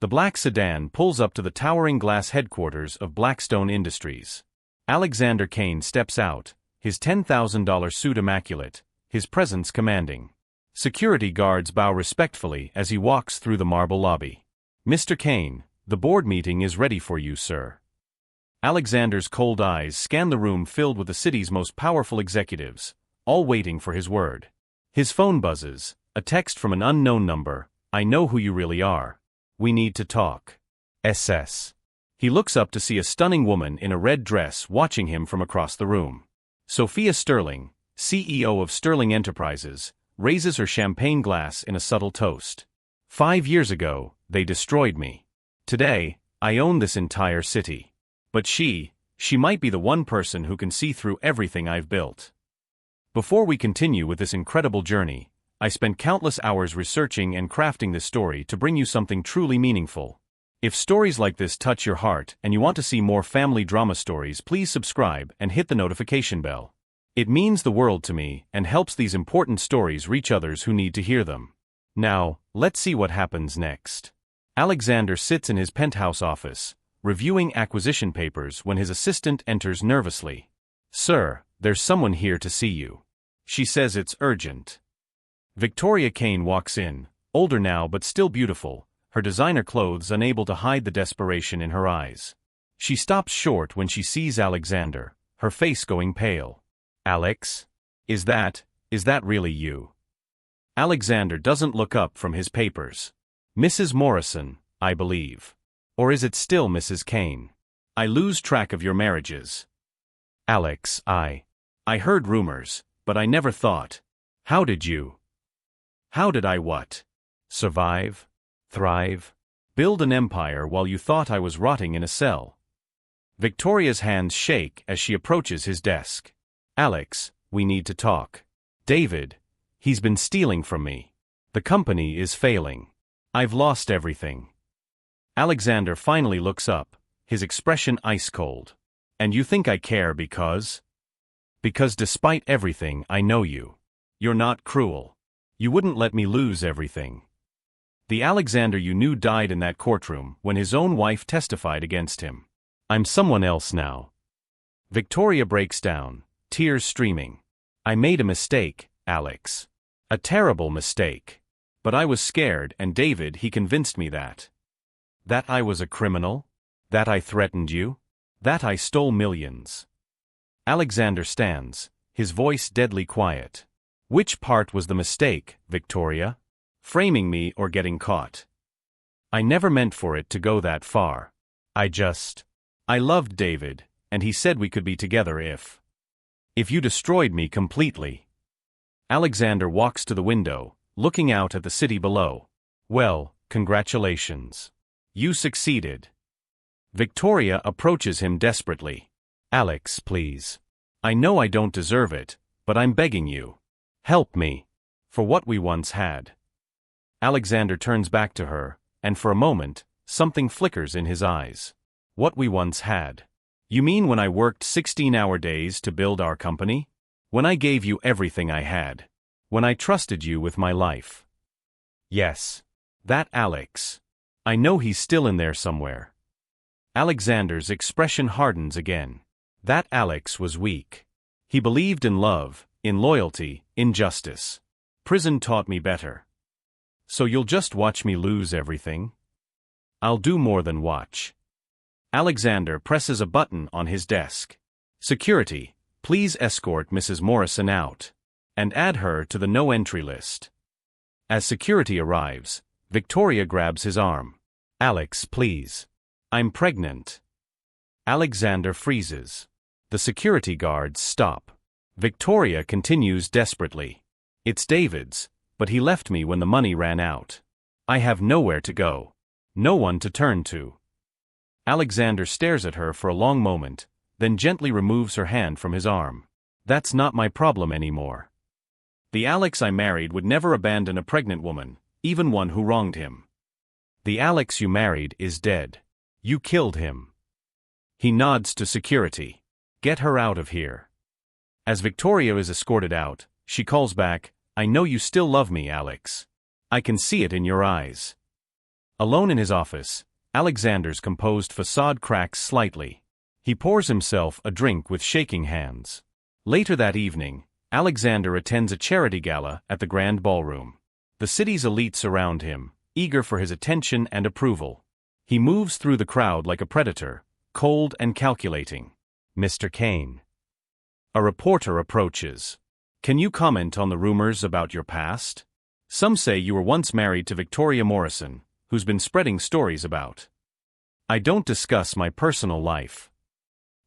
The black sedan pulls up to the towering glass headquarters of Blackstone Industries. Alexander Kane steps out, his $10,000 suit immaculate, his presence commanding. Security guards bow respectfully as he walks through the marble lobby. "Mr. Kane, the board meeting is ready for you, sir." Alexander's cold eyes scan the room filled with the city's most powerful executives, all waiting for his word. His phone buzzes, a text from an unknown number. "I know who you really are. We need to talk. SS." He looks up to see a stunning woman in a red dress watching him from across the room. Sophia Sterling, CEO of Sterling Enterprises, raises her champagne glass in a subtle toast. "5 years ago, they destroyed me. Today, I own this entire city. But she might be the one person who can see through everything I've built." Before we continue with this incredible journey, I spent countless hours researching and crafting this story to bring you something truly meaningful. If stories like this touch your heart and you want to see more family drama stories, please subscribe and hit the notification bell. It means the world to me and helps these important stories reach others who need to hear them. Now, let's see what happens next. Alexander sits in his penthouse office, reviewing acquisition papers when his assistant enters nervously. "Sir, there's someone here to see you." She says it's urgent. Victoria Kane walks in, older now but still beautiful, her designer clothes unable to hide the desperation in her eyes. She stops short when she sees Alexander, her face going pale. "Alex? Is that really you?" Alexander doesn't look up from his papers. "Mrs. Morrison, I believe. Or is it still Mrs. Kane? I lose track of your marriages." "Alex, I heard rumors, but I never thought. How did I what? Survive? Thrive? Build an empire while you thought I was rotting in a cell?" Victoria's hands shake as she approaches his desk. "Alex, we need to talk. David, he's been stealing from me. The company is failing. I've lost everything." Alexander finally looks up, his expression ice cold. "And you think I care because? Because despite everything, I know you. You're not cruel. You wouldn't let me lose everything. The Alexander you knew died in that courtroom when his own wife testified against him. I'm someone else now." Victoria breaks down, tears streaming. "I made a mistake, Alex. A terrible mistake. But I was scared, and David, he convinced me that I was a criminal, that I threatened you, that I stole millions." Alexander stands, his voice deadly quiet. "Which part was the mistake, Victoria? Framing me or getting caught? I never meant for it to go that far. I loved David, and he said we could be together if you destroyed me completely." Alexander walks to the window, looking out at the city below. "Well, congratulations. You succeeded." Victoria approaches him desperately. "Alex, please. I know I don't deserve it, but I'm begging you. Help me. For what we once had." Alexander turns back to her, and for a moment, something flickers in his eyes. "What we once had? You mean when I worked 16-hour days to build our company? When I gave you everything I had? When I trusted you with my life?" "Yes. That Alex. I know he's still in there somewhere." Alexander's expression hardens again. "That Alex was weak. He believed in love, in loyalty, in justice. Prison taught me better. So you'll just watch me lose everything?" "I'll do more than watch." Alexander presses a button on his desk. "Security, please escort Mrs. Morrison out. And add her to the no-entry list." As security arrives, Victoria grabs his arm. "Alex, please. I'm pregnant." Alexander freezes. The security guards stop. Victoria continues desperately. "It's David's, but he left me when the money ran out. I have nowhere to go. No one to turn to." Alexander stares at her for a long moment, then gently removes her hand from his arm. "That's not my problem anymore. The Alex I married would never abandon a pregnant woman, even one who wronged him. The Alex you married is dead. You killed him." He nods to security. "Get her out of here." As Victoria is escorted out, she calls back, "I know you still love me, Alex. I can see it in your eyes." Alone in his office, Alexander's composed facade cracks slightly. He pours himself a drink with shaking hands. Later that evening, Alexander attends a charity gala at the Grand Ballroom. The city's elite surround him, eager for his attention and approval. He moves through the crowd like a predator, cold and calculating. Mr. Kane. A reporter approaches. Can you comment on the rumors about your past? Some say you were once married to Victoria Morrison, who's been spreading stories about. I don't discuss my personal life.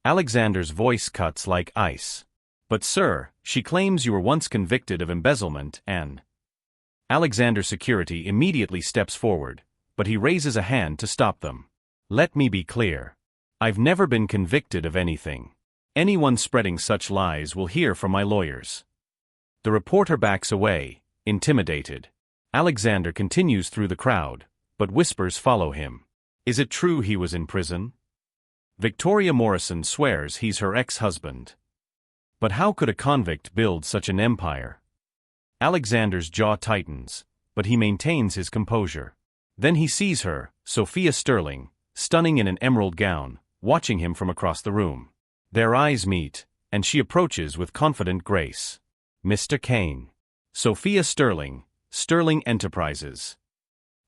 Alexander's voice cuts like ice. But sir, she claims you were once convicted of embezzlement and... Alexander's security immediately steps forward, but he raises a hand to stop them. Let me be clear. I've never been convicted of anything. Anyone spreading such lies will hear from my lawyers. The reporter backs away, intimidated. Alexander continues through the crowd, but whispers follow him. Is it true he was in prison? Victoria Morrison swears he's her ex-husband. But how could a convict build such an empire? Alexander's jaw tightens, but he maintains his composure. Then he sees her, Sophia Sterling, stunning in an emerald gown, watching him from across the room. Their eyes meet, and she approaches with confident grace. Mr. Kane. Sophia Sterling, Sterling Enterprises.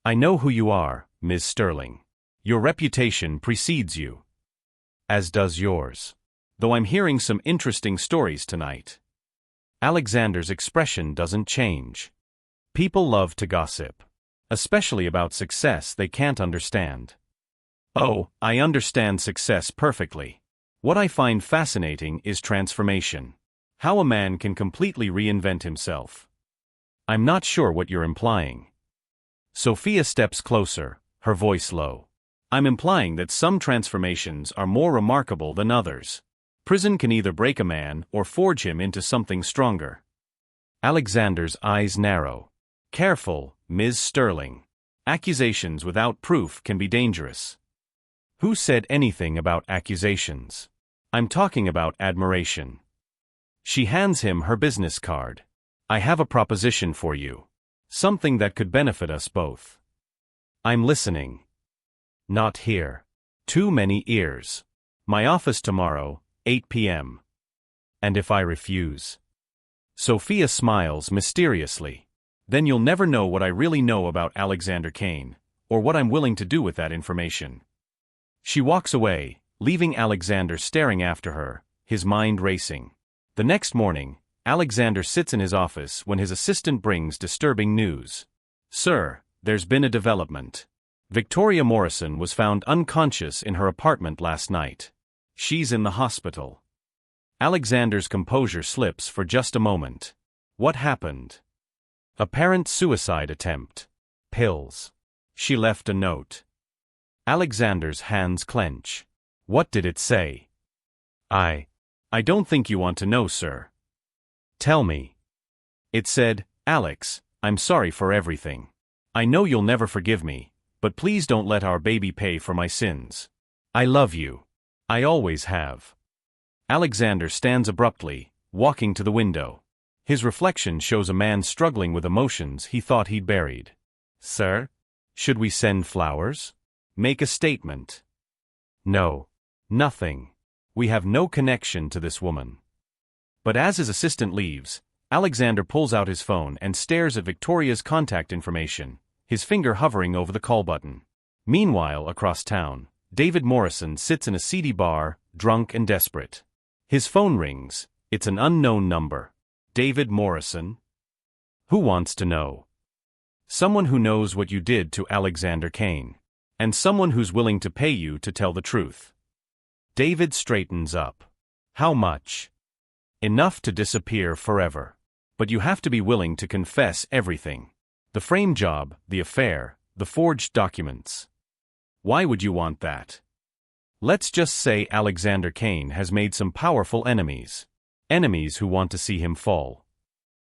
I know who you are, Ms. Sterling. Your reputation precedes you. As does yours. Though I'm hearing some interesting stories tonight. Alexander's expression doesn't change. People love to gossip. Especially about success they can't understand. Oh, I understand success perfectly. What I find fascinating is transformation. How a man can completely reinvent himself. I'm not sure what you're implying. Sophia steps closer, her voice low. I'm implying that some transformations are more remarkable than others. Prison can either break a man or forge him into something stronger. Alexander's eyes narrow. Careful, Ms. Sterling. Accusations without proof can be dangerous. Who said anything about accusations? I'm talking about admiration. She hands him her business card. I have a proposition for you. Something that could benefit us both. I'm listening. Not here. Too many ears. My office tomorrow, 8 p.m. And if I refuse? Sophia smiles mysteriously. Then you'll never know what I really know about Alexander Kane, or what I'm willing to do with that information. She walks away, leaving Alexander staring after her, his mind racing. The next morning, Alexander sits in his office when his assistant brings disturbing news. Sir, there's been a development. Victoria Morrison was found unconscious in her apartment last night. She's in the hospital. Alexander's composure slips for just a moment. What happened? Apparent suicide attempt. Pills. She left a note. Alexander's hands clench. What did it say? I don't think you want to know, sir. Tell me. It said, Alex, I'm sorry for everything. I know you'll never forgive me, but please don't let our baby pay for my sins. I love you. I always have. Alexander stands abruptly, walking to the window. His reflection shows a man struggling with emotions he thought he'd buried. Sir? Should we send flowers? Make a statement? No. Nothing. We have no connection to this woman. But as his assistant leaves, Alexander pulls out his phone and stares at Victoria's contact information, his finger hovering over the call button. Meanwhile, across town, David Morrison sits in a seedy bar, drunk and desperate. His phone rings. It's an unknown number. David Morrison? Who wants to know? Someone who knows what you did to Alexander Kane. And someone who's willing to pay you to tell the truth. David straightens up. How much? Enough to disappear forever. But you have to be willing to confess everything. The frame job, the affair, the forged documents. Why would you want that? Let's just say Alexander Kane has made some powerful enemies. Enemies who want to see him fall.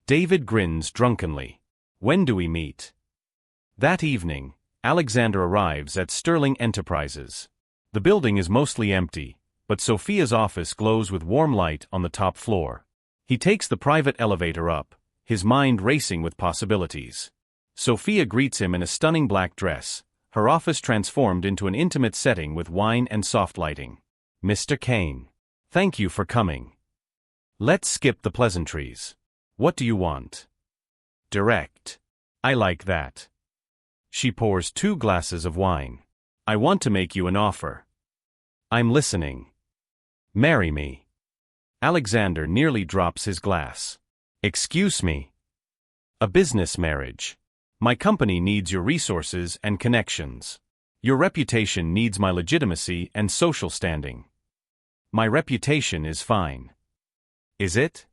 David grins drunkenly. When do we meet? That evening, Alexander arrives at Sterling Enterprises. The building is mostly empty, but Sophia's office glows with warm light on the top floor. He takes the private elevator up, his mind racing with possibilities. Sophia greets him in a stunning black dress, her office transformed into an intimate setting with wine and soft lighting. Mr. Kane. Thank you for coming. Let's skip the pleasantries. What do you want? Direct. I like that. She pours 2 glasses of wine. I want to make you an offer. I'm listening. Marry me. Alexander nearly drops his glass. Excuse me. A business marriage. My company needs your resources and connections. Your reputation needs my legitimacy and social standing. My reputation is fine. Is it?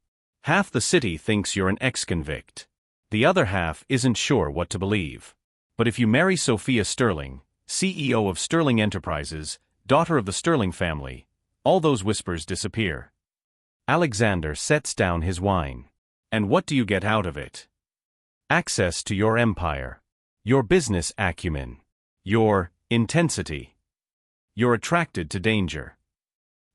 Half the city thinks you're an ex-convict. The other half isn't sure what to believe. But if you marry Sophia Sterling, CEO of Sterling Enterprises, daughter of the Sterling family, all those whispers disappear. Alexander sets down his wine. And what do you get out of it? Access to your empire. Your business acumen. Your intensity. You're attracted to danger.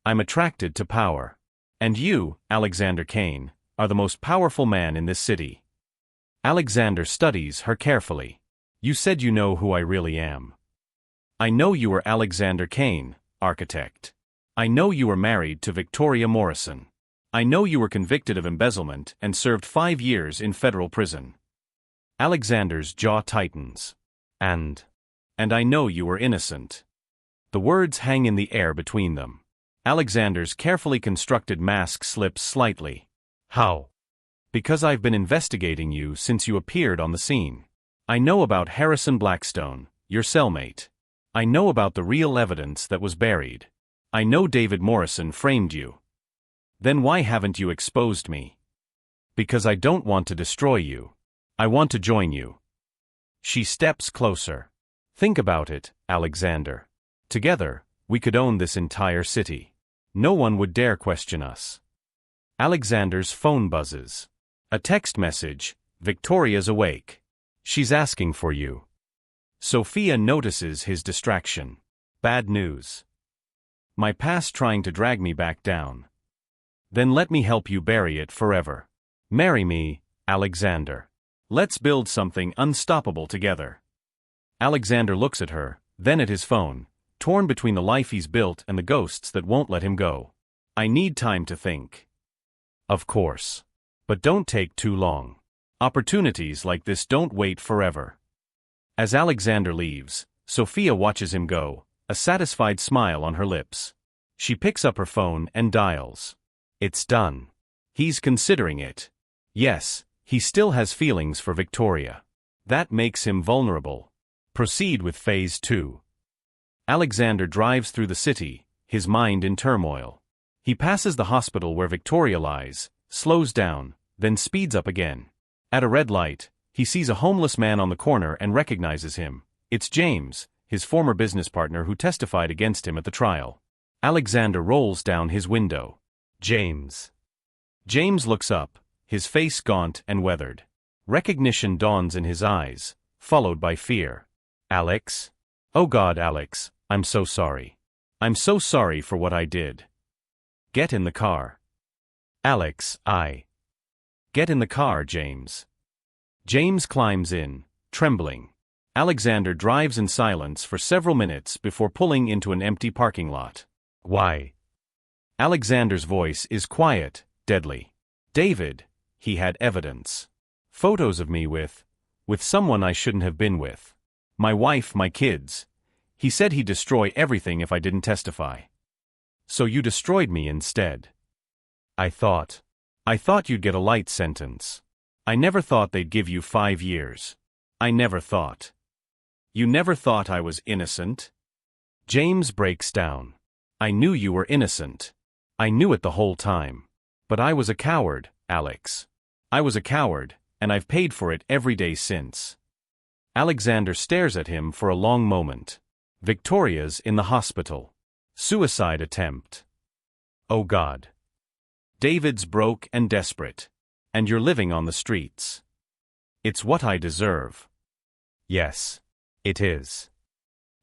I'm attracted to power. And you, Alexander Kane, are the most powerful man in this city. Alexander studies her carefully. You said you know who I really am. I know you are Alexander Kane, architect. I know you were married to Victoria Morrison. I know you were convicted of embezzlement and served 5 years in federal prison. Alexander's jaw tightens. And I know you were innocent. The words hang in the air between them. Alexander's carefully constructed mask slips slightly. How? Because I've been investigating you since you appeared on the scene. I know about Harrison Blackstone, your cellmate. I know about the real evidence that was buried. I know David Morrison framed you. Then why haven't you exposed me? Because I don't want to destroy you. I want to join you. She steps closer. Think about it, Alexander. Together, we could own this entire city. No one would dare question us. Alexander's phone buzzes. A text message, Victoria's awake. She's asking for you. Sophia notices his distraction. Bad news. My past trying to drag me back down. Then let me help you bury it forever. Marry me, Alexander. Let's build something unstoppable together. Alexander looks at her, then at his phone, torn between the life he's built and the ghosts that won't let him go. I need time to think. Of course. But don't take too long. Opportunities like this don't wait forever. As Alexander leaves, Sophia watches him go, a satisfied smile on her lips. She picks up her phone and dials. It's done. He's considering it. Yes, he still has feelings for Victoria. That makes him vulnerable. Proceed with phase 2. Alexander drives through the city, his mind in turmoil. He passes the hospital where Victoria lies, slows down, then speeds up again. At a red light, he sees a homeless man on the corner and recognizes him. It's James, his former business partner who testified against him at the trial. Alexander rolls down his window. James. James looks up, his face gaunt and weathered. Recognition dawns in his eyes, followed by fear. Alex? Oh God, Alex, I'm so sorry. I'm so sorry for what I did. Get in the car. Alex, Get in the car, James. James climbs in, trembling. Alexander drives in silence for several minutes before pulling into an empty parking lot. Why? Alexander's voice is quiet, deadly. David, he had evidence. Photos of me with someone I shouldn't have been with. My wife, my kids. He said he'd destroy everything if I didn't testify. So you destroyed me instead. I thought you'd get a light sentence. I never thought they'd give you 5 years. I never thought. You never thought I was innocent? James breaks down. I knew you were innocent. I knew it the whole time. But I was a coward, Alex. I was a coward, and I've paid for it every day since. Alexander stares at him for a long moment. Victoria's in the hospital. Suicide attempt. Oh God. David's broke and desperate. And you're living on the streets. It's what I deserve. Yes, it is.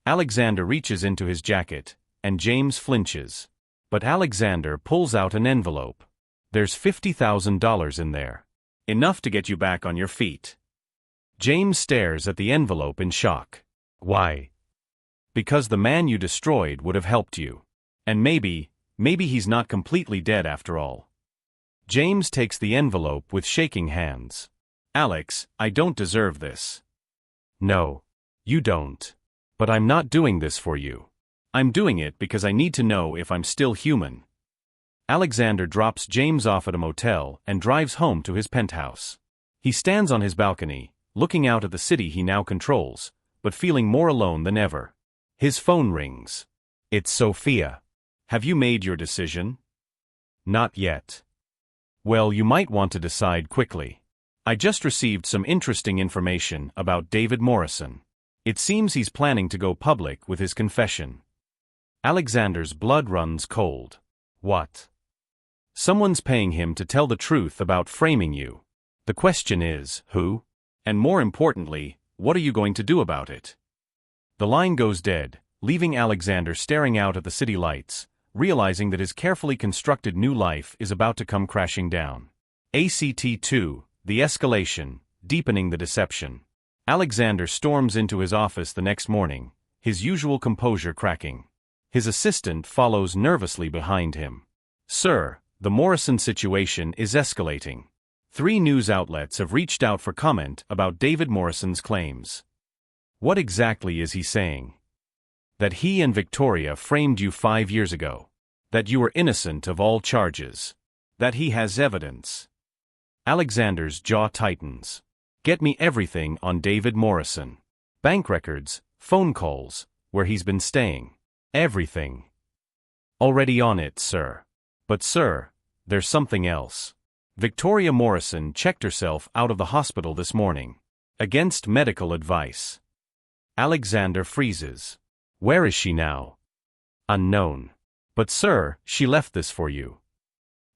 Alexander reaches into his jacket, and James flinches. But Alexander pulls out an envelope. There's $50,000 in there. Enough to get you back on your feet. James stares at the envelope in shock. Why? Because the man you destroyed would have helped you. And maybe he's not completely dead after all. James takes the envelope with shaking hands. Alex, I don't deserve this. No, you don't. But I'm not doing this for you. I'm doing it because I need to know if I'm still human. Alexander drops James off at a motel and drives home to his penthouse. He stands on his balcony, looking out at the city he now controls, but feeling more alone than ever. His phone rings. It's Sophia. Have you made your decision? Not yet. Well, you might want to decide quickly. I just received some interesting information about David Morrison. It seems he's planning to go public with his confession. Alexander's blood runs cold. What? Someone's paying him to tell the truth about framing you. The question is, who? And more importantly, what are you going to do about it? The line goes dead, leaving Alexander staring out at the city lights, realizing that his carefully constructed new life is about to come crashing down. Act 2, the escalation, deepening the deception. Alexander storms into his office the next morning, his usual composure cracking. His assistant follows nervously behind him. Sir, the Morrison situation is escalating. 3 news outlets have reached out for comment about David Morrison's claims. What exactly is he saying? That he and Victoria framed you 5 years ago. That you are innocent of all charges. That he has evidence. Alexander's jaw tightens. Get me everything on David Morrison. Bank records, phone calls, where he's been staying. Everything. Already on it, sir. But sir, there's something else. Victoria Morrison checked herself out of the hospital this morning. Against medical advice. Alexander freezes. Where is she now? Unknown. But sir, she left this for you.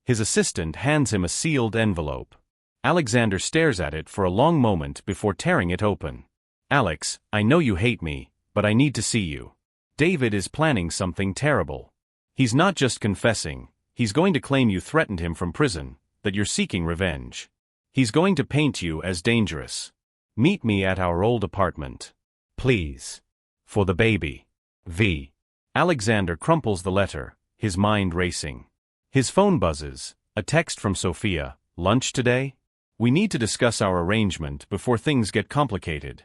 His assistant hands him a sealed envelope. Alexander stares at it for a long moment before tearing it open. Alex, I know you hate me, but I need to see you. David is planning something terrible. He's not just confessing, he's going to claim you threatened him from prison, that you're seeking revenge. He's going to paint you as dangerous. Meet me at our old apartment. Please. For the baby. V. Alexander crumples the letter, his mind racing. His phone buzzes, a text from Sophia. Lunch today? We need to discuss our arrangement before things get complicated.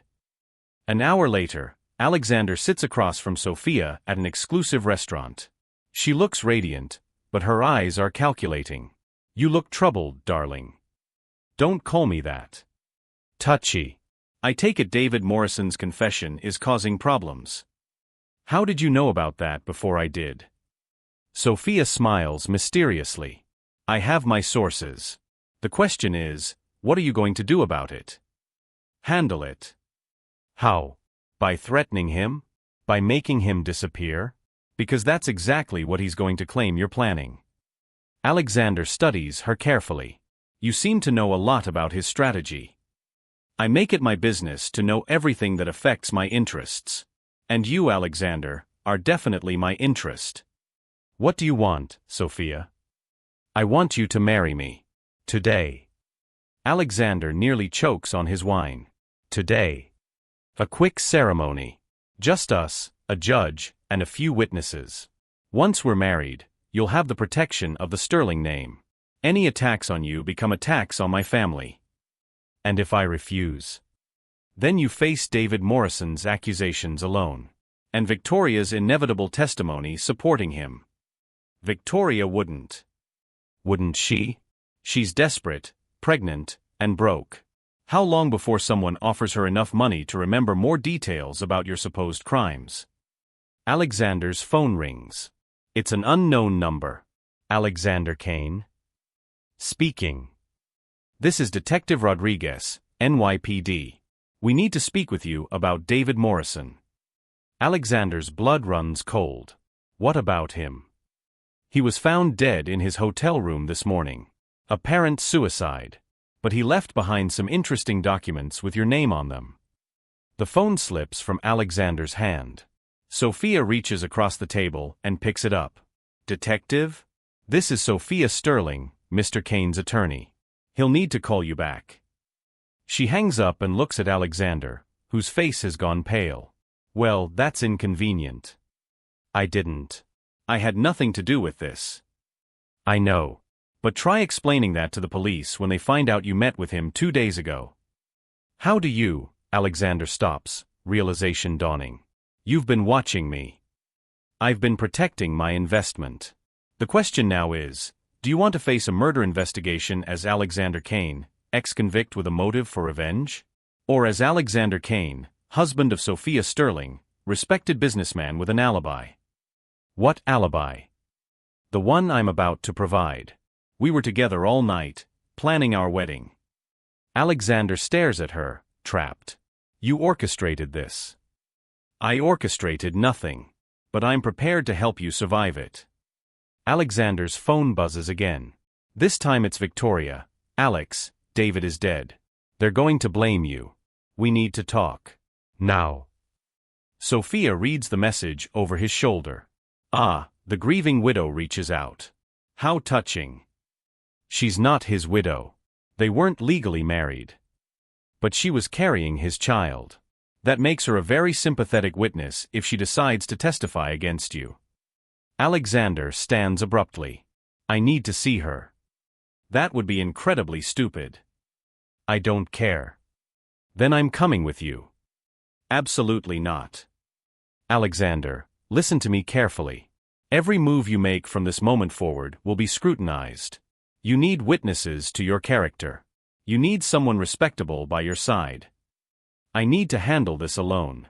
An hour later, Alexander sits across from Sophia at an exclusive restaurant. She looks radiant, but her eyes are calculating. You look troubled, darling. Don't call me that. Touchy. I take it David Morrison's confession is causing problems. How did you know about that before I did? Sophia smiles mysteriously. I have my sources. The question is, what are you going to do about it? Handle it. How? By threatening him? By making him disappear? Because that's exactly what he's going to claim you're planning. Alexander studies her carefully. You seem to know a lot about his strategy. I make it my business to know everything that affects my interests. And you, Alexander, are definitely my interest. What do you want, Sophia? I want you to marry me. Today. Alexander nearly chokes on his wine. Today. A quick ceremony. Just us, a judge, and a few witnesses. Once we're married, you'll have the protection of the Sterling name. Any attacks on you become attacks on my family. And if I refuse? Then you face David Morrison's accusations alone. And Victoria's inevitable testimony supporting him. Victoria wouldn't. Wouldn't she? She's desperate, pregnant, and broke. How long before someone offers her enough money to remember more details about your supposed crimes? Alexander's phone rings. It's an unknown number. Alexander Kane? Speaking. This is Detective Rodriguez, NYPD. We need to speak with you about David Morrison. Alexander's blood runs cold. What about him? He was found dead in his hotel room this morning. Apparent suicide. But he left behind some interesting documents with your name on them. The phone slips from Alexander's hand. Sophia reaches across the table and picks it up. Detective? This is Sophia Sterling, Mr. Kane's attorney. He'll need to call you back. She hangs up and looks at Alexander, whose face has gone pale. Well, that's inconvenient. I didn't. I had nothing to do with this. I know. But try explaining that to the police when they find out you met with him 2 days ago. How do you? Alexander stops, realization dawning. You've been watching me. I've been protecting my investment. The question now is, do you want to face a murder investigation as Alexander Kane, ex-convict with a motive for revenge? Or as Alexander Kane, husband of Sophia Sterling, respected businessman with an alibi? What alibi? The one I'm about to provide. We were together all night, planning our wedding. Alexander stares at her, trapped. You orchestrated this. I orchestrated nothing. But I'm prepared to help you survive it. Alexander's phone buzzes again. This time it's Victoria. Alex, David is dead. They're going to blame you. We need to talk. Now. Sophia reads the message over his shoulder. Ah, the grieving widow reaches out. How touching. She's not his widow. They weren't legally married. But she was carrying his child. That makes her a very sympathetic witness if she decides to testify against you. Alexander stands abruptly. I need to see her. That would be incredibly stupid. I don't care. Then I'm coming with you. Absolutely not. Alexander, listen to me carefully. Every move you make from this moment forward will be scrutinized. You need witnesses to your character. You need someone respectable by your side. I need to handle this alone.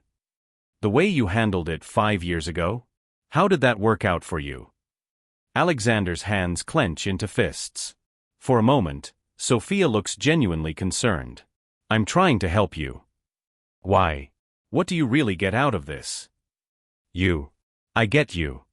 The way you handled it 5 years ago? How did that work out for you? Alexander's hands clench into fists. For a moment, Sophia looks genuinely concerned. I'm trying to help you. Why? What do you really get out of this? You. I get you.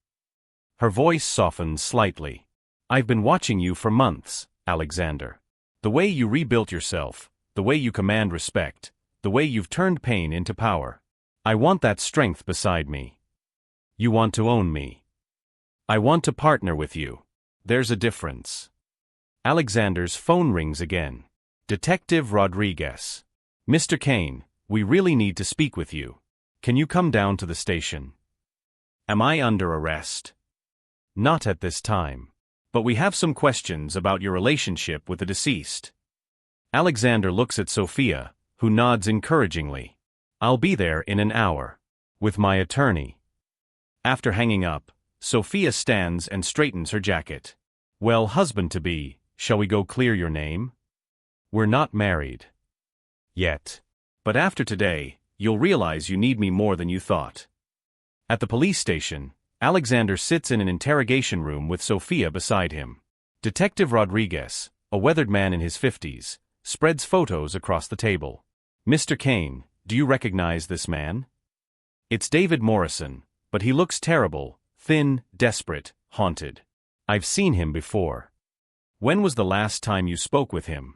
Her voice softens slightly. I've been watching you for months, Alexander. The way you rebuilt yourself, the way you command respect, the way you've turned pain into power. I want that strength beside me. You want to own me. I want to partner with you. There's a difference. Alexander's phone rings again. Detective Rodriguez. Mr. Kane, we really need to speak with you. Can you come down to the station? Am I under arrest? Not at this time. But we have some questions about your relationship with the deceased. Alexander looks at Sophia, who nods encouragingly. I'll be there in an hour. With my attorney. After hanging up, Sophia stands and straightens her jacket. Well, husband-to-be, shall we go clear your name? We're not married. Yet. But after today, you'll realize you need me more than you thought. At the police station, Alexander sits in an interrogation room with Sophia beside him. Detective Rodriguez, a weathered man in his 50s, spreads photos across the table. Mr. Kane, do you recognize this man? It's David Morrison, but he looks terrible, thin, desperate, haunted. I've seen him before. When was the last time you spoke with him?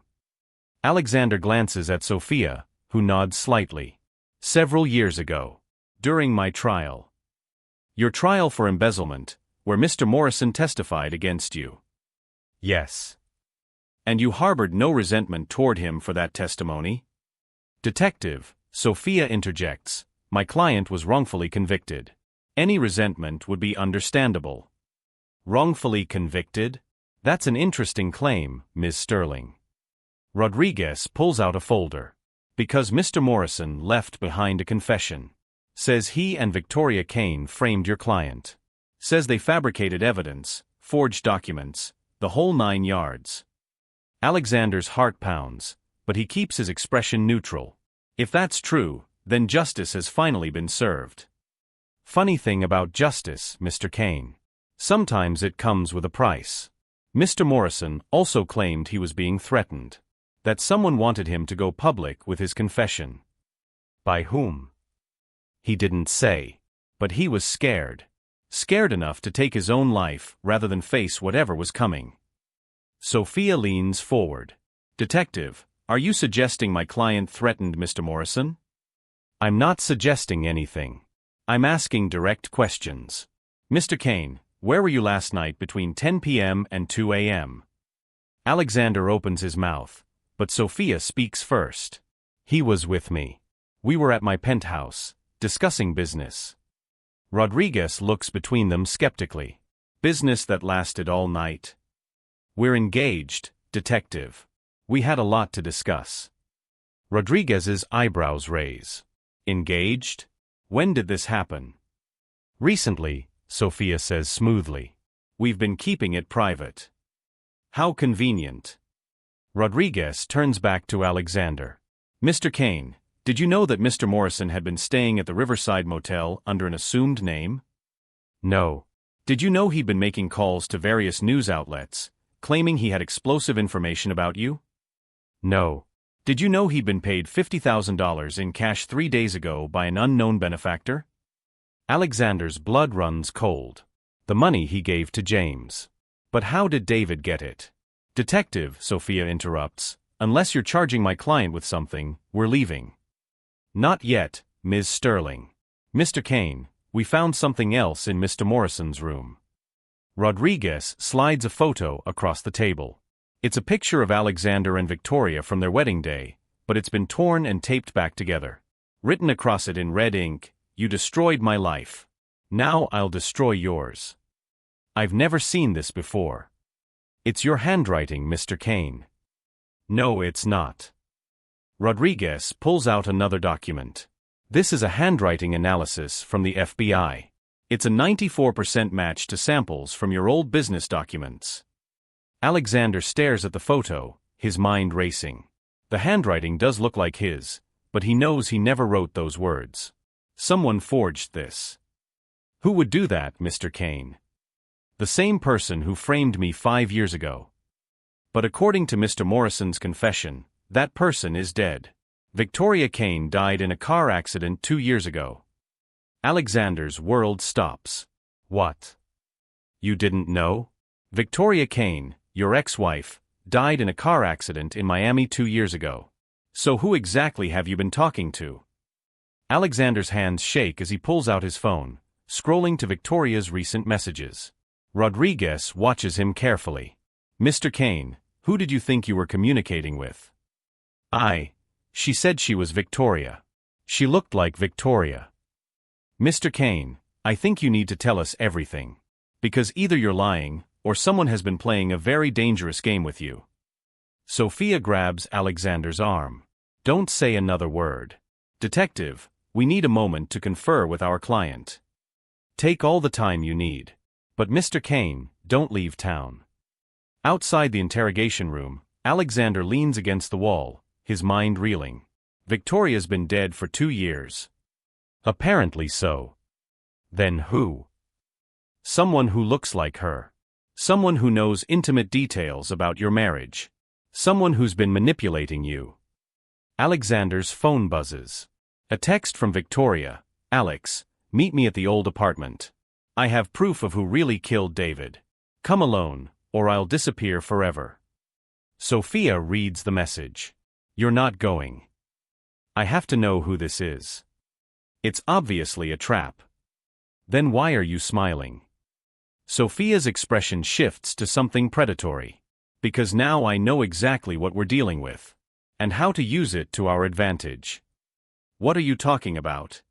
Alexander glances at Sophia, who nods slightly. Several years ago. During my trial. Your trial for embezzlement, where Mr. Morrison testified against you. Yes. And you harbored no resentment toward him for that testimony? Detective, Sophia interjects, my client was wrongfully convicted. Any resentment would be understandable. Wrongfully convicted? That's an interesting claim, Ms. Sterling. Rodriguez pulls out a folder. Because Mr. Morrison left behind a confession. Says he and Victoria Kane framed your client. Says they fabricated evidence, forged documents, the whole 9 yards. Alexander's heart pounds, but he keeps his expression neutral. If that's true, then justice has finally been served. Funny thing about justice, Mr. Kane. Sometimes it comes with a price. Mr. Morrison also claimed he was being threatened. That someone wanted him to go public with his confession. By whom? He didn't say. But he was scared. Scared enough to take his own life rather than face whatever was coming. Sophia leans forward. Detective, are you suggesting my client threatened Mr. Morrison? I'm not suggesting anything. I'm asking direct questions. Mr. Kane, where were you last night between 10 p.m. and 2 a.m.? Alexander opens his mouth, but Sophia speaks first. He was with me. We were at my penthouse, discussing business. Rodriguez looks between them skeptically. Business that lasted all night? We're engaged, detective. We had a lot to discuss. Rodriguez's eyebrows raise. Engaged? When did this happen? Recently, Sophia says smoothly. We've been keeping it private. How convenient. Rodriguez turns back to Alexander. Mr. Kane, did you know that Mr. Morrison had been staying at the Riverside Motel under an assumed name? No. Did you know he'd been making calls to various news outlets, claiming he had explosive information about you? No. Did you know he'd been paid $50,000 in cash 3 days ago by an unknown benefactor? Alexander's blood runs cold. The money he gave to James. But how did David get it? Detective, Sophia interrupts, unless you're charging my client with something, we're leaving. Not yet, Ms. Sterling. Mr. Kane, we found something else in Mr. Morrison's room. Rodriguez slides a photo across the table. It's a picture of Alexander and Victoria from their wedding day, but it's been torn and taped back together. Written across it in red ink, "You destroyed my life. Now I'll destroy yours." I've never seen this before. It's your handwriting, Mr. Kane. No, it's not. Rodriguez pulls out another document. This is a handwriting analysis from the FBI. It's a 94% match to samples from your old business documents. Alexander stares at the photo, his mind racing. The handwriting does look like his, but he knows he never wrote those words. Someone forged this. Who would do that, Mr. Kane? The same person who framed me 5 years ago. But according to Mr. Morrison's confession, that person is dead. Victoria Kane died in a car accident 2 years ago. Alexander's world stops. What? You didn't know? Victoria Kane, your ex-wife, died in a car accident in Miami 2 years ago. So who exactly have you been talking to? Alexander's hands shake as he pulls out his phone, scrolling to Victoria's recent messages. Rodriguez watches him carefully. Mr. Kane, who did you think you were communicating with? She said she was Victoria. She looked like Victoria. Mr. Kane, I think you need to tell us everything. Because either you're lying, or someone has been playing a very dangerous game with you. Sophia grabs Alexander's arm. Don't say another word. Detective, we need a moment to confer with our client. Take all the time you need. But Mr. Kane, don't leave town. Outside the interrogation room, Alexander leans against the wall, his mind reeling. Victoria's been dead for 2 years. Apparently so. Then who? Someone who looks like her. Someone who knows intimate details about your marriage. Someone who's been manipulating you. Alexander's phone buzzes. A text from Victoria. Alex, meet me at the old apartment. I have proof of who really killed David. Come alone, or I'll disappear forever. Sophia reads the message. You're not going. I have to know who this is. It's obviously a trap. Then why are you smiling? Sophia's expression shifts to something predatory. Because now I know exactly what we're dealing with. And how to use it to our advantage. What are you talking about?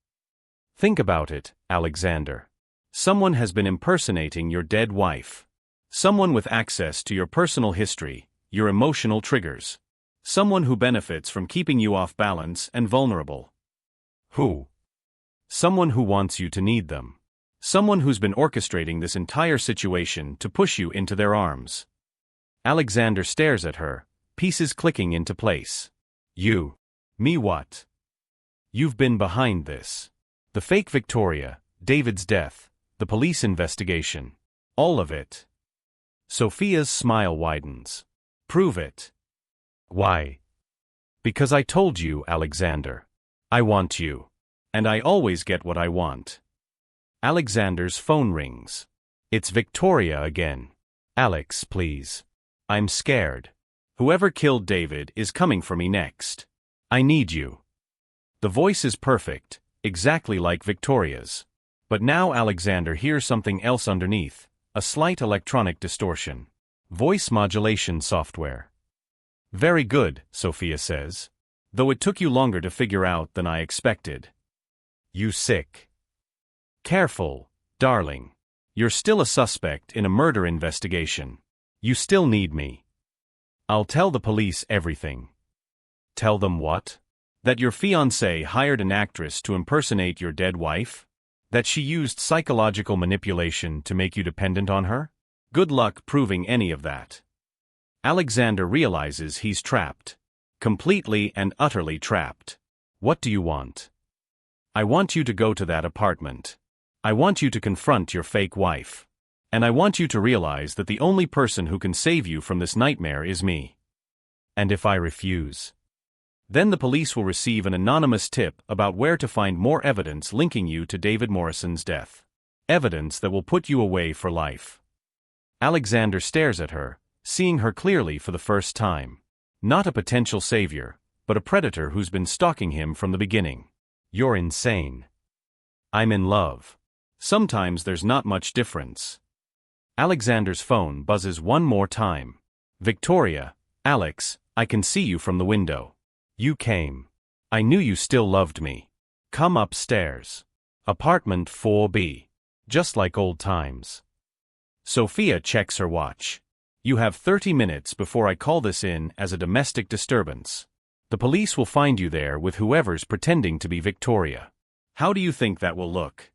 Think about it, Alexander. Someone has been impersonating your dead wife. Someone with access to your personal history, your emotional triggers. Someone who benefits from keeping you off balance and vulnerable. Who? Someone who wants you to need them. Someone who's been orchestrating this entire situation to push you into their arms. Alexander stares at her, pieces clicking into place. You. Me what? You've been behind this. The fake Victoria, David's death, the police investigation. All of it. Sophia's smile widens. Prove it. Why? Because I told you, Alexander. I want you. And I always get what I want. Alexander's phone rings. It's Victoria again. Alex, please. I'm scared. Whoever killed David is coming for me next. I need you. The voice is perfect, exactly like Victoria's. But now Alexander hears something else underneath, a slight electronic distortion. Voice modulation software. Very good, Sophia says. Though it took you longer to figure out than I expected. You sick. Careful, darling. You're still a suspect in a murder investigation. You still need me. I'll tell the police everything. Tell them what? That your fiancé hired an actress to impersonate your dead wife? That she used psychological manipulation to make you dependent on her? Good luck proving any of that. Alexander realizes he's trapped. Completely and utterly trapped. What do you want? I want you to go to that apartment. I want you to confront your fake wife. And I want you to realize that the only person who can save you from this nightmare is me. And if I refuse? Then the police will receive an anonymous tip about where to find more evidence linking you to David Morrison's death. Evidence that will put you away for life. Alexander stares at her, seeing her clearly for the first time. Not a potential savior, but a predator who's been stalking him from the beginning. You're insane. I'm in love. Sometimes there's not much difference. Alexander's phone buzzes one more time. Victoria, Alex, I can see you from the window. You came. I knew you still loved me. Come upstairs. Apartment 4B. Just like old times. Sophia checks her watch. You have 30 minutes before I call this in as a domestic disturbance. The police will find you there with whoever's pretending to be Victoria. How do you think that will look?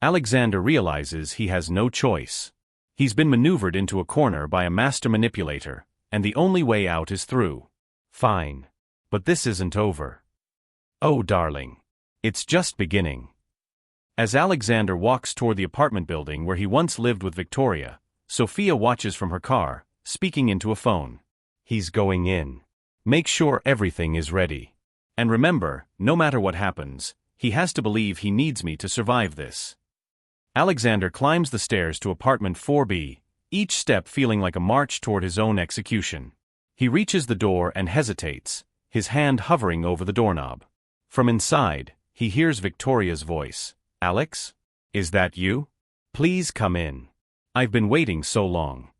Alexander realizes he has no choice. He's been maneuvered into a corner by a master manipulator, and the only way out is through. Fine. But this isn't over. Oh, darling. It's just beginning. As Alexander walks toward the apartment building where he once lived with Victoria, Sophia watches from her car, speaking into a phone. He's going in. Make sure everything is ready. And remember, no matter what happens, he has to believe he needs me to survive this. Alexander climbs the stairs to apartment 4B, each step feeling like a march toward his own execution. He reaches the door and hesitates, his hand hovering over the doorknob. From inside, he hears Victoria's voice. Alex? Is that you? Please come in. I've been waiting so long.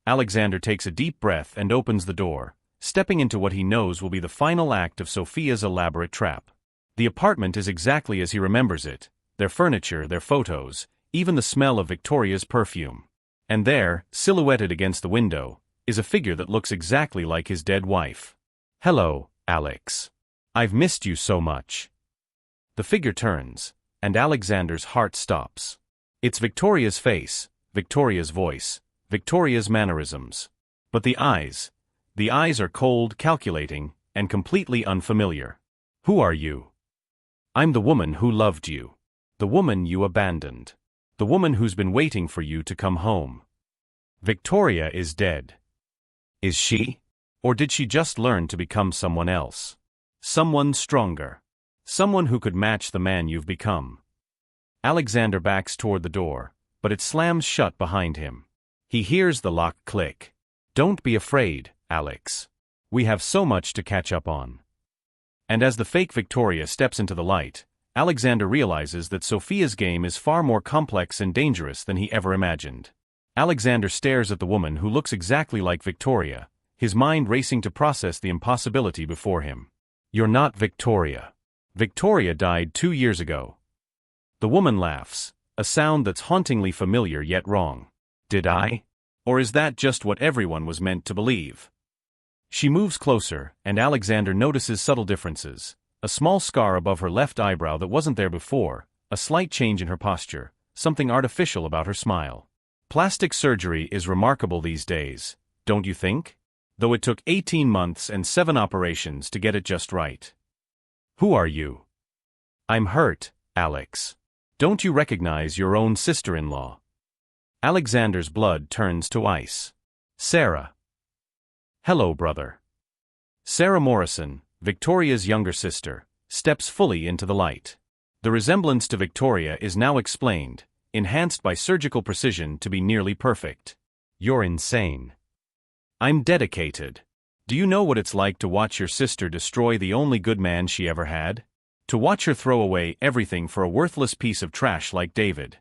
Alexander takes a deep breath and opens the door, stepping into what he knows will be the final act of Sophia's elaborate trap. The apartment is exactly as he remembers it, their furniture, their photos, even the smell of Victoria's perfume. And there, silhouetted against the window, is a figure that looks exactly like his dead wife. Hello, Alex. I've missed you so much. The figure turns, and Alexander's heart stops. It's Victoria's face, Victoria's voice, Victoria's mannerisms. But the eyes are cold, calculating, and completely unfamiliar. Who are you? I'm the woman who loved you. The woman you abandoned. The woman who's been waiting for you to come home. Victoria is dead. Is she? Or did she just learn to become someone else? Someone stronger. Someone who could match the man you've become. Alexander backs toward the door, but it slams shut behind him. He hears the lock click. Don't be afraid, Alex. We have so much to catch up on. And as the fake Victoria steps into the light, Alexander realizes that Sophia's game is far more complex and dangerous than he ever imagined. Alexander stares at the woman who looks exactly like Victoria, his mind racing to process the impossibility before him. You're not Victoria. Victoria died 2 years ago. The woman laughs, a sound that's hauntingly familiar yet wrong. Did I? Or is that just what everyone was meant to believe? She moves closer, and Alexander notices subtle differences. A small scar above her left eyebrow that wasn't there before, a slight change in her posture, something artificial about her smile. Plastic surgery is remarkable these days, don't you think? Though it took 18 months and 7 operations to get it just right. Who are you? I'm hurt, Alex. Don't you recognize your own sister-in-law? Alexander's blood turns to ice. Sarah. Hello, brother. Sarah Morrison, Victoria's younger sister, steps fully into the light. The resemblance to Victoria is now explained, enhanced by surgical precision to be nearly perfect. You're insane. I'm dedicated. Do you know what it's like to watch your sister destroy the only good man she ever had? To watch her throw away everything for a worthless piece of trash like David?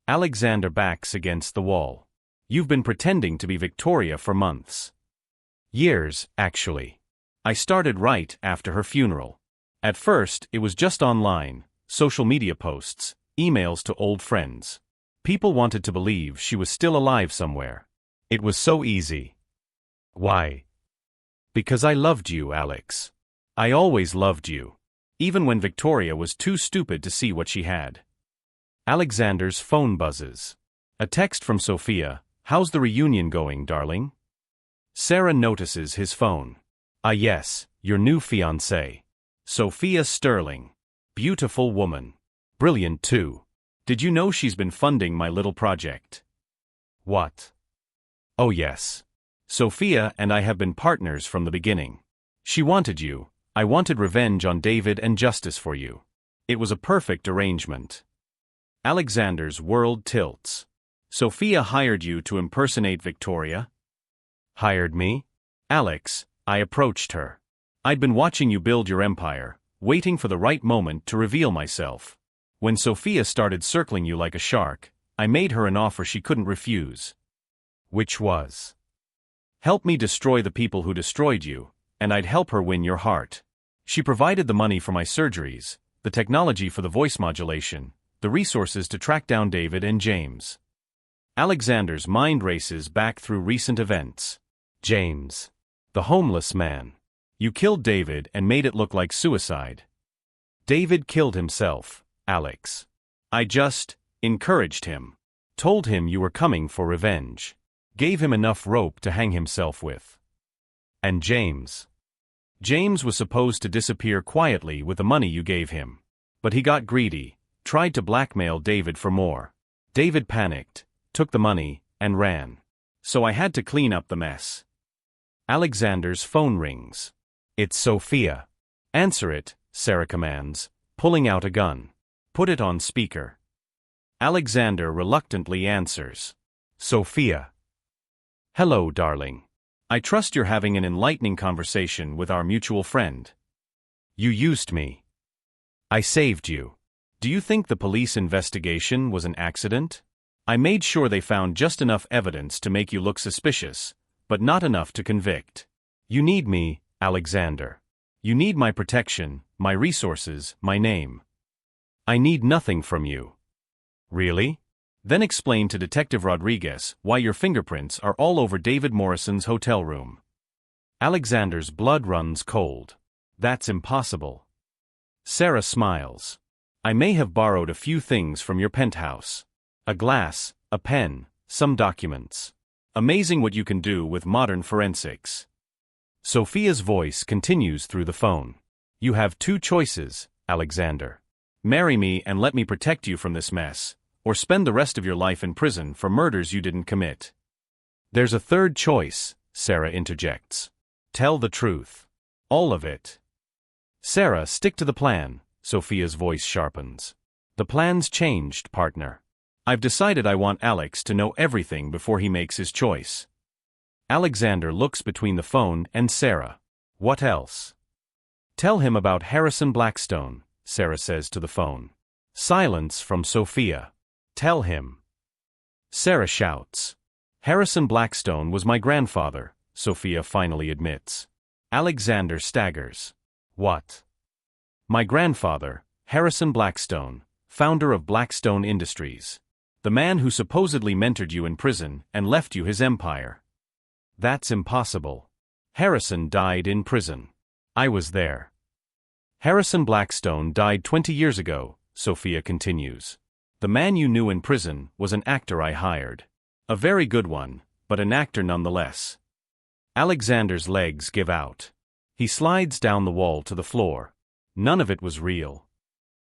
Alexander backs against the wall. You've been pretending to be Victoria for months. Years, actually. I started right after her funeral. At first, it was just online, social media posts, emails to old friends. People wanted to believe she was still alive somewhere. It was so easy. Why? Because I loved you, Alex. I always loved you. Even when Victoria was too stupid to see what she had. Alexander's phone buzzes. A text from Sophia. How's the reunion going, darling? Sarah notices his phone. Ah yes, your new fiancée. Sophia Sterling. Beautiful woman. Brilliant too. Did you know she's been funding my little project? What? Oh yes. Sophia and I have been partners from the beginning. She wanted you. I wanted revenge on David and justice for you. It was a perfect arrangement. Alexander's world tilts. Sophia hired you to impersonate Victoria? Hired me? Alex, I approached her. I'd been watching you build your empire, waiting for the right moment to reveal myself. When Sophia started circling you like a shark, I made her an offer she couldn't refuse. Which was? Help me destroy the people who destroyed you, and I'd help her win your heart. She provided the money for my surgeries, the technology for the voice modulation, the resources to track down David and James. Alexander's mind races back through recent events. James. The homeless man. You killed David and made it look like suicide. David killed himself, Alex. I just encouraged him. Told him you were coming for revenge. Gave him enough rope to hang himself with. And James. James was supposed to disappear quietly with the money you gave him. But he got greedy, tried to blackmail David for more. David panicked, took the money, and ran. So I had to clean up the mess. Alexander's phone rings. It's Sophia. Answer it, Sarah commands, pulling out a gun. Put it on speaker. Alexander reluctantly answers. Sophia. Hello, darling. I trust you're having an enlightening conversation with our mutual friend. You used me. I saved you. Do you think the police investigation was an accident? I made sure they found just enough evidence to make you look suspicious, but not enough to convict. You need me, Alexander. You need my protection, my resources, my name. I need nothing from you. Really? Then explain to Detective Rodriguez why your fingerprints are all over David Morrison's hotel room. Alexander's blood runs cold. That's impossible. Sarah smiles. I may have borrowed a few things from your penthouse. A glass, a pen, some documents. Amazing what you can do with modern forensics. Sophia's voice continues through the phone. You have two choices, Alexander. Marry me and let me protect you from this mess, or spend the rest of your life in prison for murders you didn't commit. There's a third choice, Sarah interjects. Tell the truth. All of it. Sarah, stick to the plan, Sophia's voice sharpens. The plan's changed, partner. I've decided I want Alex to know everything before he makes his choice. Alexander looks between the phone and Sarah. What else? Tell him about Harrison Blackstone, Sarah says to the phone. Silence from Sophia. Tell him. Sarah shouts. Harrison Blackstone was my grandfather, Sophia finally admits. Alexander staggers. What? My grandfather, Harrison Blackstone, founder of Blackstone Industries. The man who supposedly mentored you in prison and left you his empire. That's impossible. Harrison died in prison. I was there. Harrison Blackstone died 20 years ago, Sophia continues. The man you knew in prison was an actor I hired. A very good one, but an actor nonetheless. Alexander's legs give out. He slides down the wall to the floor. None of it was real.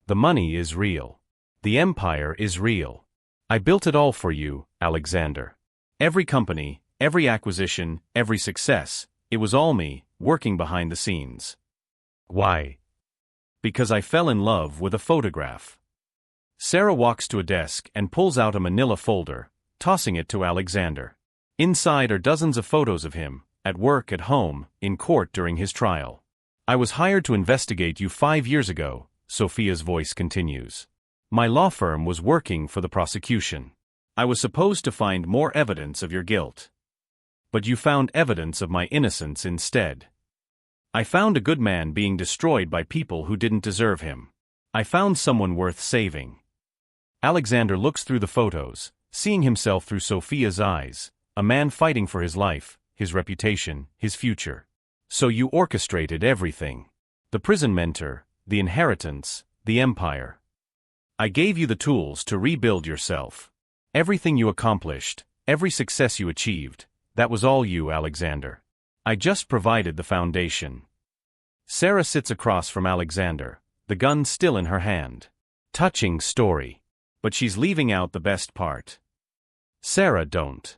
The money is real. The empire is real. I built it all for you, Alexander. Every company, every acquisition, every success, it was all me, working behind the scenes. Why? Because I fell in love with a photograph. Sarah walks to a desk and pulls out a manila folder, tossing it to Alexander. Inside are dozens of photos of him, at work, at home, in court during his trial. I was hired to investigate you 5 years ago, Sophia's voice continues. My law firm was working for the prosecution. I was supposed to find more evidence of your guilt. But you found evidence of my innocence instead. I found a good man being destroyed by people who didn't deserve him. I found someone worth saving. Alexander looks through the photos, seeing himself through Sophia's eyes, a man fighting for his life, his reputation, his future. So you orchestrated everything. The prison mentor, the inheritance, the empire. I gave you the tools to rebuild yourself. Everything you accomplished, every success you achieved, that was all you, Alexander. I just provided the foundation. Sarah sits across from Alexander, the gun still in her hand. Touching story. But she's leaving out the best part. Sarah, don't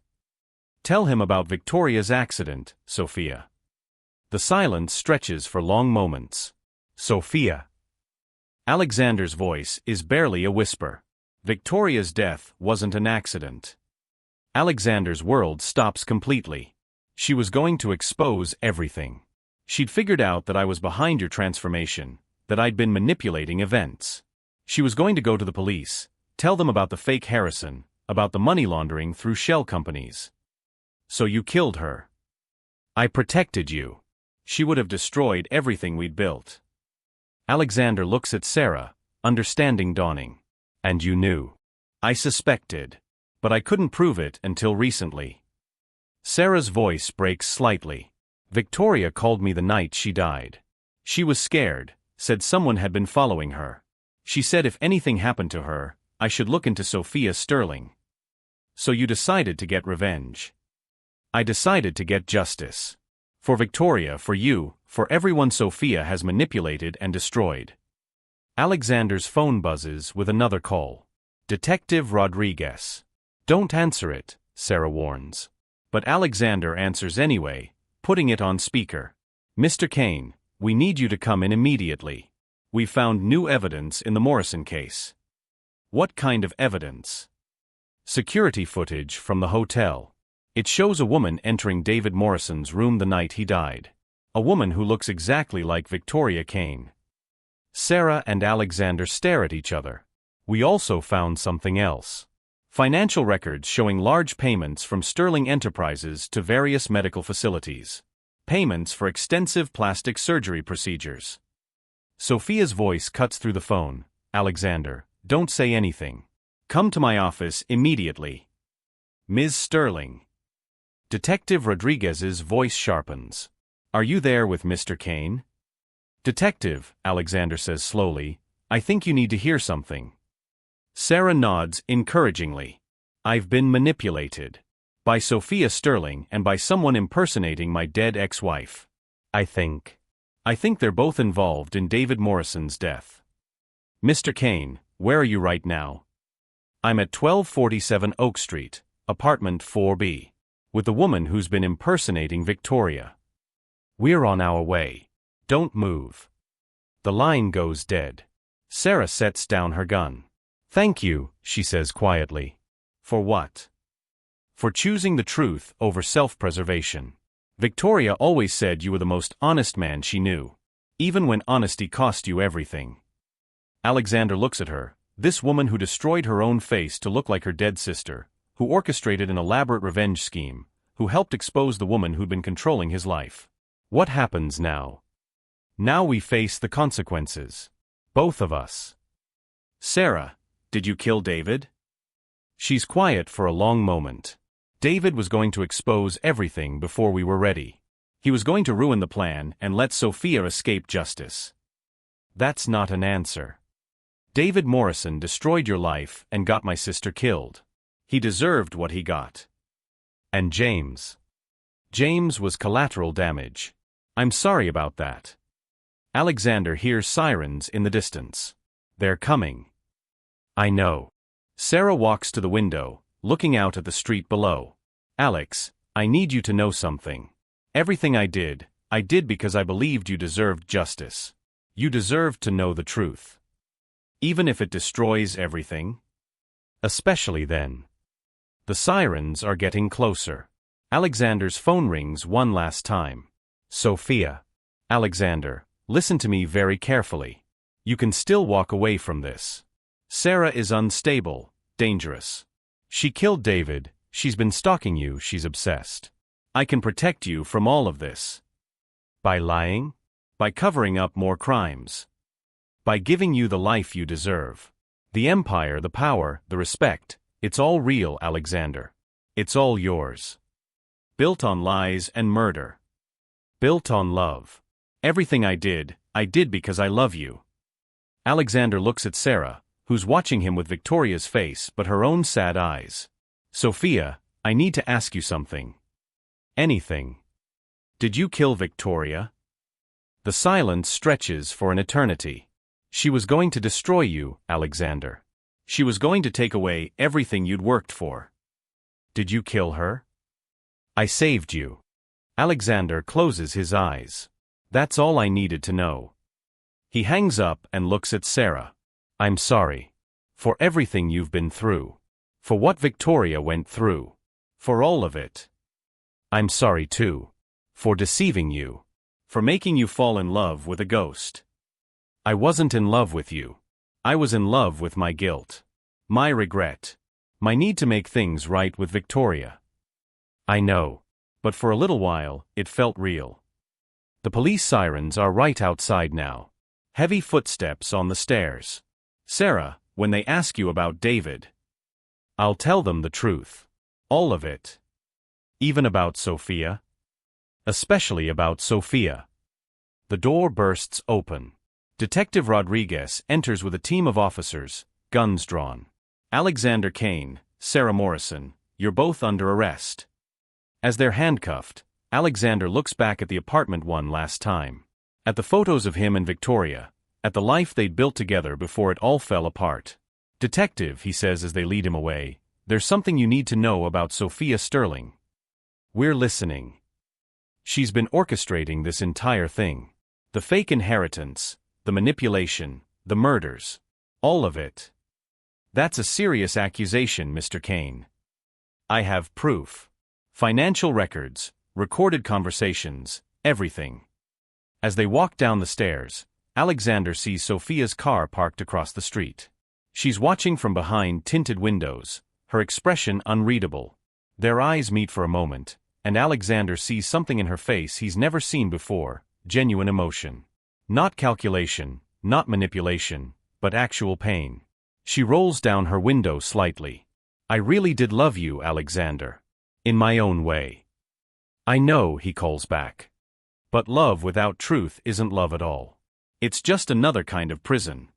tell him about Victoria's accident, Sophia. The silence stretches for long moments. Sophia. Alexander's voice is barely a whisper. Victoria's death wasn't an accident. Alexander's world stops completely. She was going to expose everything. She'd figured out that I was behind your transformation, that I'd been manipulating events. She was going to go to the police, tell them about the fake Harrison, about the money laundering through shell companies. So you killed her. I protected you. She would have destroyed everything we'd built. Alexander looks at Sarah, understanding dawning. And you knew. I suspected. But I couldn't prove it until recently. Sarah's voice breaks slightly. Victoria called me the night she died. She was scared, said someone had been following her. She said if anything happened to her, I should look into Sophia Sterling. So you decided to get revenge. I decided to get justice. For Victoria, for you, for everyone Sophia has manipulated and destroyed. Alexander's phone buzzes with another call. Detective Rodriguez. Don't answer it, Sarah warns. But Alexander answers anyway, putting it on speaker. Mr. Kane, we need you to come in immediately. We found new evidence in the Morrison case. What kind of evidence? Security footage from the hotel. It shows a woman entering David Morrison's room the night he died. A woman who looks exactly like Victoria Kane. Sarah and Alexander stare at each other. We also found something else. Financial records showing large payments from Sterling Enterprises to various medical facilities. Payments for extensive plastic surgery procedures. Sophia's voice cuts through the phone. Alexander, don't say anything. Come to my office immediately. Ms. Sterling. Detective Rodriguez's voice sharpens. Are you there with Mr. Kane? Detective, Alexander says slowly, I think you need to hear something. Sarah nods encouragingly. I've been manipulated. By Sophia Sterling and by someone impersonating my dead ex-wife. I think they're both involved in David Morrison's death. Mr. Kane, where are you right now? I'm at 1247 Oak Street, apartment 4B. With the woman who's been impersonating Victoria. We're on our way. Don't move. The line goes dead. Sarah sets down her gun. Thank you, she says quietly. For what? For choosing the truth over self-preservation. Victoria always said you were the most honest man she knew. Even when honesty cost you everything. Alexander looks at her, this woman who destroyed her own face to look like her dead sister, who orchestrated an elaborate revenge scheme, who helped expose the woman who'd been controlling his life. What happens now? Now we face the consequences. Both of us. Sarah, did you kill David? She's quiet for a long moment. David was going to expose everything before we were ready. He was going to ruin the plan and let Sophia escape justice. That's not an answer. David Morrison destroyed your life and got my sister killed. He deserved what he got. And James. James was collateral damage. I'm sorry about that. Alexander hears sirens in the distance. They're coming. I know. Sarah walks to the window, looking out at the street below. Alex, I need you to know something. Everything I did because I believed you deserved justice. You deserved to know the truth. Even if it destroys everything. Especially then. The sirens are getting closer. Alexander's phone rings one last time. Sophia. Alexander, listen to me very carefully. You can still walk away from this. Sarah is unstable, dangerous. She killed David, she's been stalking you, she's obsessed. I can protect you from all of this. By lying? By covering up more crimes. By giving you the life you deserve. The empire, the power, the respect, it's all real, Alexander. It's all yours. Built on lies and murder. Built on love. Everything I did because I love you. Alexander looks at Sarah, who's watching him with Victoria's face but her own sad eyes. Sophia, I need to ask you something. Anything. Did you kill Victoria? The silence stretches for an eternity. She was going to destroy you, Alexander. She was going to take away everything you'd worked for. Did you kill her? I saved you. Alexander closes his eyes. That's all I needed to know. He hangs up and looks at Sarah. I'm sorry. For everything you've been through. For what Victoria went through. For all of it. I'm sorry too. For deceiving you. For making you fall in love with a ghost. I wasn't in love with you. I was in love with my guilt. My regret. My need to make things right with Victoria. I know. But for a little while, it felt real. The police sirens are right outside now. Heavy footsteps on the stairs. Sarah, when they ask you about David, I'll tell them the truth. All of it. Even about Sophia. Especially about Sophia. The door bursts open. Detective Rodriguez enters with a team of officers, guns drawn. Alexander Kane, Sarah Morrison, you're both under arrest. As they're handcuffed, Alexander looks back at the apartment one last time. At the photos of him and Victoria. At the life they'd built together before it all fell apart. Detective, he says as they lead him away, there's something you need to know about Sophia Sterling. We're listening. She's been orchestrating this entire thing. The fake inheritance, the manipulation, the murders. All of it. That's a serious accusation, Mr. Kane. I have proof. Financial records, recorded conversations, everything. As they walk down the stairs, Alexander sees Sophia's car parked across the street. She's watching from behind tinted windows, her expression unreadable. Their eyes meet for a moment, and Alexander sees something in her face he's never seen before, genuine emotion. Not calculation, not manipulation, but actual pain. She rolls down her window slightly. I really did love you, Alexander. In my own way. I know, he calls back. But love without truth isn't love at all. It's just another kind of prison.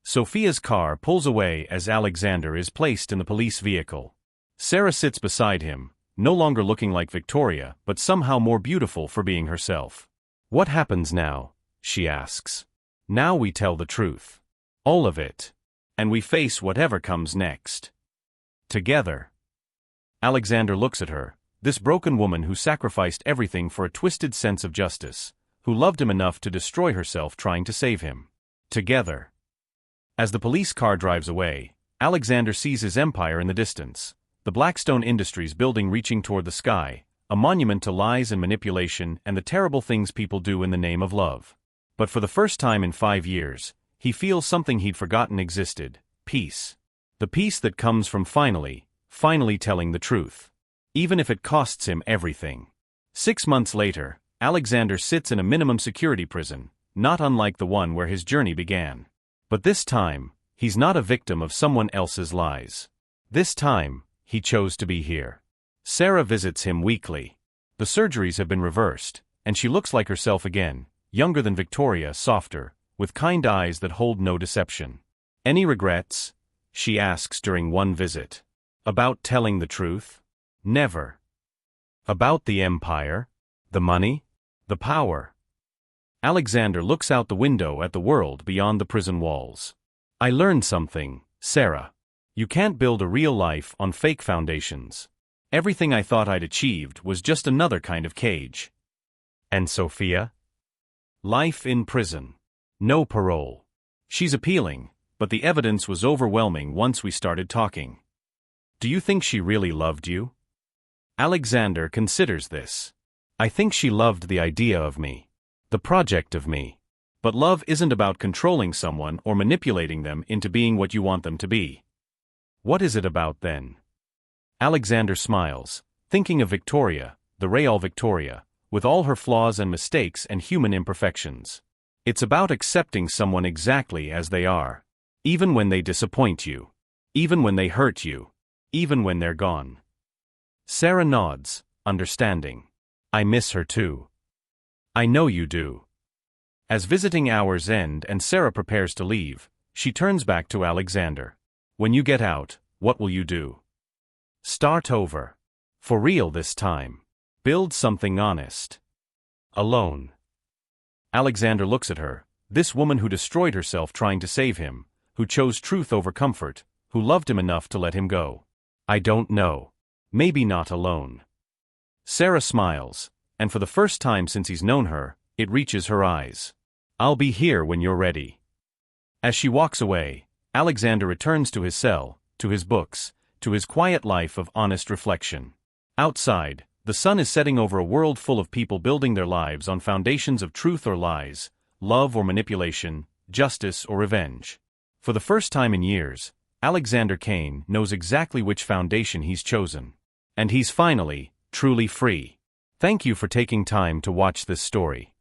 Sophia's car pulls away as Alexander is placed in the police vehicle. Sarah sits beside him, no longer looking like Victoria, but somehow more beautiful for being herself. What happens now? She asks. Now we tell the truth. All of it. And we face whatever comes next. Together. Alexander looks at her, this broken woman who sacrificed everything for a twisted sense of justice, who loved him enough to destroy herself trying to save him. Together. As the police car drives away, Alexander sees his empire in the distance, the Blackstone Industries building reaching toward the sky, a monument to lies and manipulation and the terrible things people do in the name of love. But for the first time in 5 years, he feels something he'd forgotten existed, peace. The peace that comes from finally telling the truth. Even if it costs him everything. 6 months later, Alexander sits in a minimum security prison, not unlike the one where his journey began. But this time, he's not a victim of someone else's lies. This time, he chose to be here. Sarah visits him weekly. The surgeries have been reversed, and she looks like herself again, younger than Victoria, softer, with kind eyes that hold no deception. Any regrets? She asks during one visit. About telling the truth? Never. About the empire? The money? The power? Alexander looks out the window at the world beyond the prison walls. I learned something, Sarah. You can't build a real life on fake foundations. Everything I thought I'd achieved was just another kind of cage. And Sophia? Life in prison. No parole. She's appealing, but the evidence was overwhelming once we started talking. Do you think she really loved you? Alexander considers this. I think she loved the idea of me. The project of me. But love isn't about controlling someone or manipulating them into being what you want them to be. What is it about then? Alexander smiles, thinking of Victoria, the real Victoria, with all her flaws and mistakes and human imperfections. It's about accepting someone exactly as they are. Even when they disappoint you. Even when they hurt you. Even when they're gone. Sarah nods, understanding. I miss her too. I know you do. As visiting hours end and Sarah prepares to leave, she turns back to Alexander. When you get out, what will you do? Start over. For real this time. Build something honest. Alone. Alexander looks at her, this woman who destroyed herself trying to save him, who chose truth over comfort, who loved him enough to let him go. I don't know. Maybe not alone. Sarah smiles, and for the first time since he's known her, it reaches her eyes. I'll be here when you're ready. As she walks away, Alexander returns to his cell, to his books, to his quiet life of honest reflection. Outside, the sun is setting over a world full of people building their lives on foundations of truth or lies, love or manipulation, justice or revenge. For the first time in years, Alexander Kane knows exactly which foundation he's chosen. And he's finally, truly free. Thank you for taking time to watch this story.